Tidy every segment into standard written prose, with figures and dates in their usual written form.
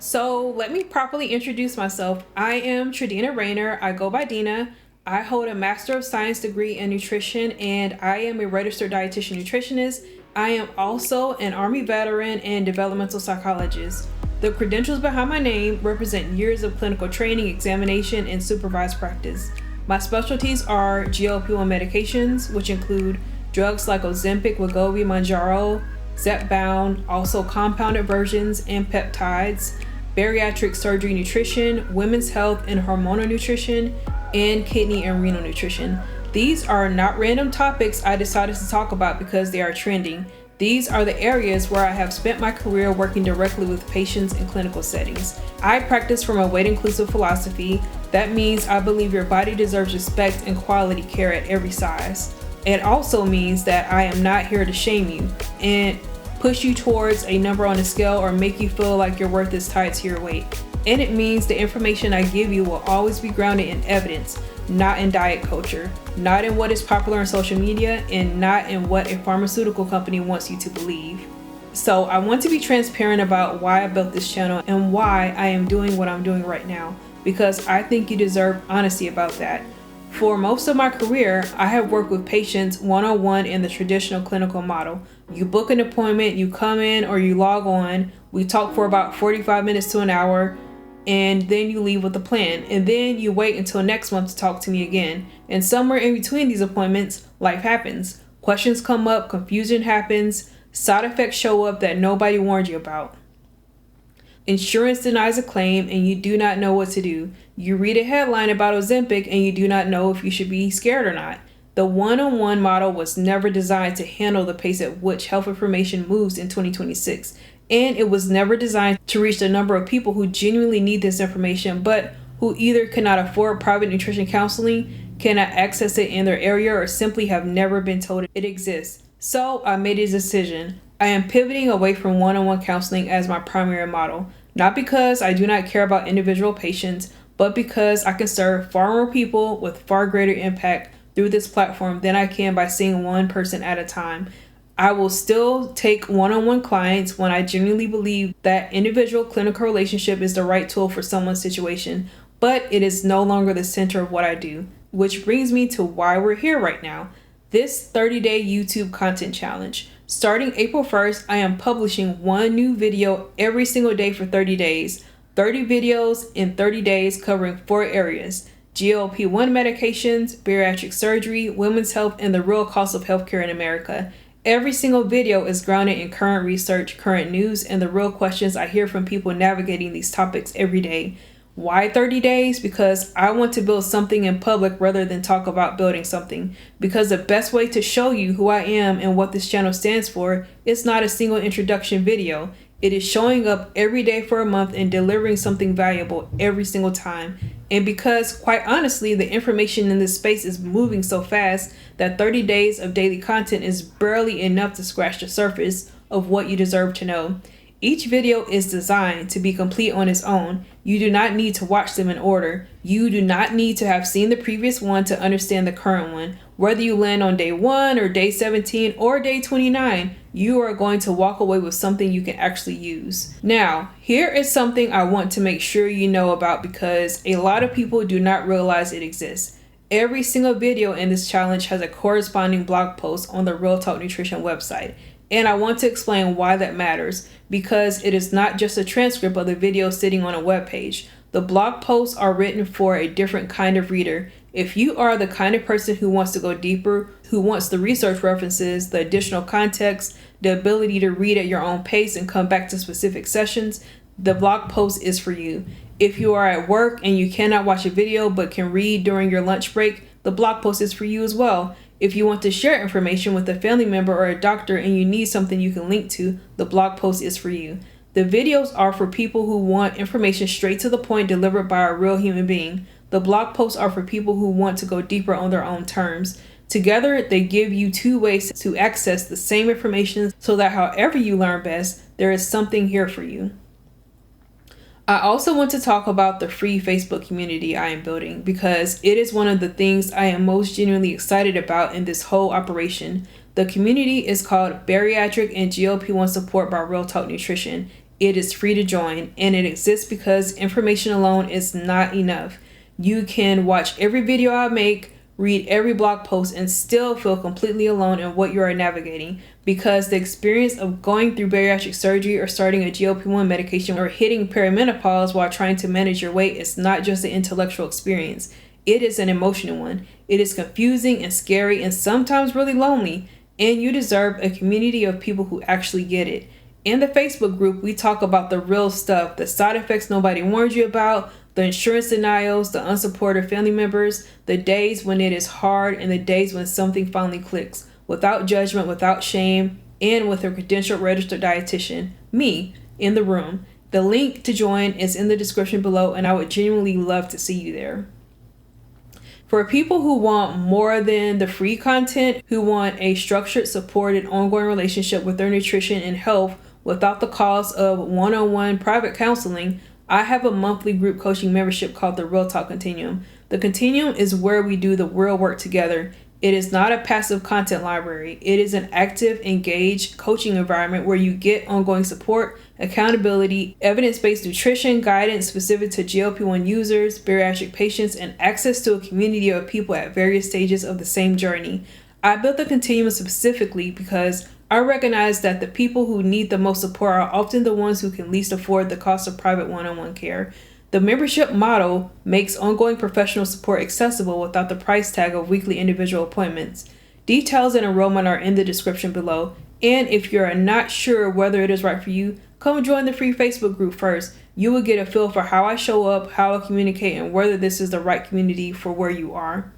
So let me properly introduce myself. I am Tradina Rayner. I go by Dina. I hold a Master of Science degree in nutrition, and I am a registered dietitian nutritionist. I am also an Army veteran and developmental psychologist. The credentials behind my name represent years of clinical training, examination, and supervised practice. My specialties are GLP-1 medications, which include drugs like Ozempic, Wegovy, Mounjaro, Zepbound, also compounded versions and peptides, bariatric surgery nutrition, women's health and hormonal nutrition, and kidney and renal nutrition. These are not random topics I decided to talk about because they are trending. These are the areas where I have spent my career working directly with patients in clinical settings. I practice from a weight-inclusive philosophy. That means I believe your body deserves respect and quality care at every size. It also means that I am not here to shame you and push you towards a number on a scale or make you feel like your worth is tied to your weight. And it means the information I give you will always be grounded in evidence, not in diet culture, not in what is popular on social media, and not in what a pharmaceutical company wants you to believe. So I want to be transparent about why I built this channel and why I am doing what I'm doing right now, because I think you deserve honesty about that. For most of my career, I have worked with patients one-on-one in the traditional clinical model. You book an appointment, you come in or you log on, we talk for about 45 minutes to an hour, and then you leave with a plan. And then you wait until next month to talk to me again. And somewhere in between these appointments, life happens. Questions come up, confusion happens, side effects show up that nobody warned you about. Insurance denies a claim and you do not know what to do. You read a headline about Ozempic and you do not know if you should be scared or not. The one-on-one model was never designed to handle the pace at which health information moves in 2026. And it was never designed to reach the number of people who genuinely need this information, but who either cannot afford private nutrition counseling, cannot access it in their area, or simply have never been told it exists. So I made a decision. I am pivoting away from one-on-one counseling as my primary model, not because I do not care about individual patients, but because I can serve far more people with far greater impact through this platform than I can by seeing one person at a time. I will still take one-on-one clients when I genuinely believe that individual clinical relationship is the right tool for someone's situation, but it is no longer the center of what I do, which brings me to why we're here right now. This 30-day YouTube content challenge. Starting April 1st, I am publishing one new video every single day for 30 days. 30 videos in 30 days covering 4 areas: GLP-1 medications, bariatric surgery, women's health, and the real cost of healthcare in America. Every single video is grounded in current research, current news, and the real questions I hear from people navigating these topics every day. Why 30 days? Because I want to build something in public rather than talk about building something. Because the best way to show you who I am and what this channel stands for is not a single introduction video. It is showing up every day for a month and delivering something valuable every single time. And because, quite honestly, the information in this space is moving so fast that 30 days of daily content is barely enough to scratch the surface of what you deserve to know. Each video is designed to be complete on its own. You do not need to watch them in order. You do not need to have seen the previous one to understand the current one. Whether you land on day 1 or day 17 or day 29, you are going to walk away with something you can actually use. Now, here is something I want to make sure you know about because a lot of people do not realize it exists. Every single video in this challenge has a corresponding blog post on the Real Talk Nutrition website. And I want to explain why that matters, because it is not just a transcript of the video sitting on a web page. The blog posts are written for a different kind of reader. If you are the kind of person who wants to go deeper, who wants the research references, the additional context, the ability to read at your own pace and come back to specific sessions, the blog post is for you. If you are at work and you cannot watch a video but can read during your lunch break, the blog post is for you as well. If you want to share information with a family member or a doctor and you need something you can link to, the blog post is for you. The videos are for people who want information straight to the point delivered by a real human being. The blog posts are for people who want to go deeper on their own terms. Together, they give you 2 ways to access the same information so that however you learn best, there is something here for you. I also want to talk about the free Facebook community I am building because it is one of the things I am most genuinely excited about in this whole operation. The community is called Bariatric and GLP-1 Support by Real Talk Nutrition, It is free to join, and it exists because information alone is not enough. You can watch every video I make, read every blog post, and still feel completely alone in what you are navigating, because the experience of going through bariatric surgery or starting a GLP-1 medication or hitting perimenopause while trying to manage your weight is not just an intellectual experience. It is an emotional one. It is confusing and scary and sometimes really lonely, and you deserve a community of people who actually get it. In the Facebook group, we talk about the real stuff, the side effects nobody warned you about, the insurance denials, the unsupportive family members, the days when it is hard, and the days when something finally clicks, without judgment, without shame, and with a credentialed registered dietitian, me, in the room. The link to join is in the description below, and I would genuinely love to see you there. For people who want more than the free content, who want a structured, supported, ongoing relationship with their nutrition and health without the cost of one-on-one private counseling, I have a monthly group coaching membership called the Real Talk Continuum. The Continuum is where we do the real work together. It is not a passive content library. It is an active, engaged coaching environment where you get ongoing support, accountability, evidence-based nutrition, guidance specific to GLP-1 users, bariatric patients, and access to a community of people at various stages of the same journey. I built the Continuum specifically because I recognize that the people who need the most support are often the ones who can least afford the cost of private one-on-one care. The membership model makes ongoing professional support accessible without the price tag of weekly individual appointments. Details and enrollment are in the description below, and if you're not sure whether it is right for you, come join the free Facebook group first. You will get a feel for how I show up, how I communicate, and whether this is the right community for where you are.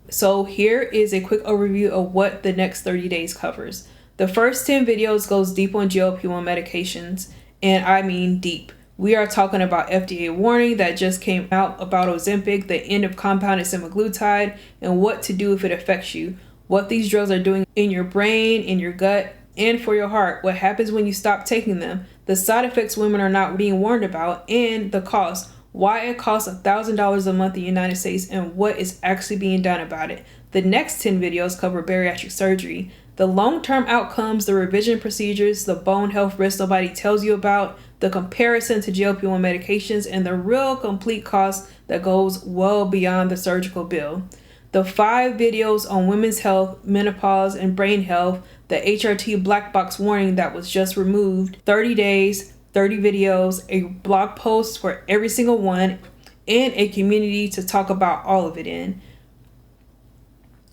So here is a quick overview of what the next 30 days covers. The first 10 videos goes deep on GLP-1 medications, and I mean deep. We are talking about FDA warning that just came out about Ozempic, the end of compounded semaglutide, and what to do if it affects you, what these drugs are doing in your brain, in your gut, and for your heart, what happens when you stop taking them, the side effects women are not being warned about, and the cost. Why it costs $1,000 a month in the United States and what is actually being done about it. The next 10 videos cover bariatric surgery, the long-term outcomes, the revision procedures, the bone health risks nobody tells you about, the comparison to GLP-1 medications, and the real complete cost that goes well beyond the surgical bill. The 5 videos on women's health, menopause, and brain health, the HRT black box warning that was just removed, 30 days, 30 videos, a blog post for every single one, and a community to talk about all of it in.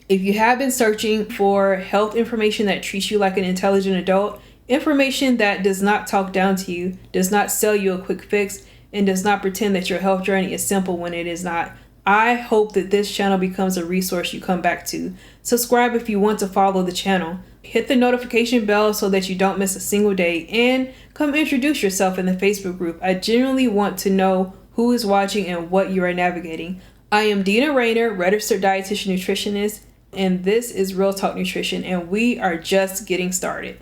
If you have been searching for health information that treats you like an intelligent adult, information that does not talk down to you, does not sell you a quick fix, and does not pretend that your health journey is simple when it is not, I hope that this channel becomes a resource you come back to. Subscribe if you want to follow the channel. Hit the notification bell so that you don't miss a single day, and come introduce yourself in the Facebook group. I genuinely want to know who is watching and what you are navigating. I am Dina Rayner, registered dietitian nutritionist, and this is Real Talk Nutrition, and we are just getting started.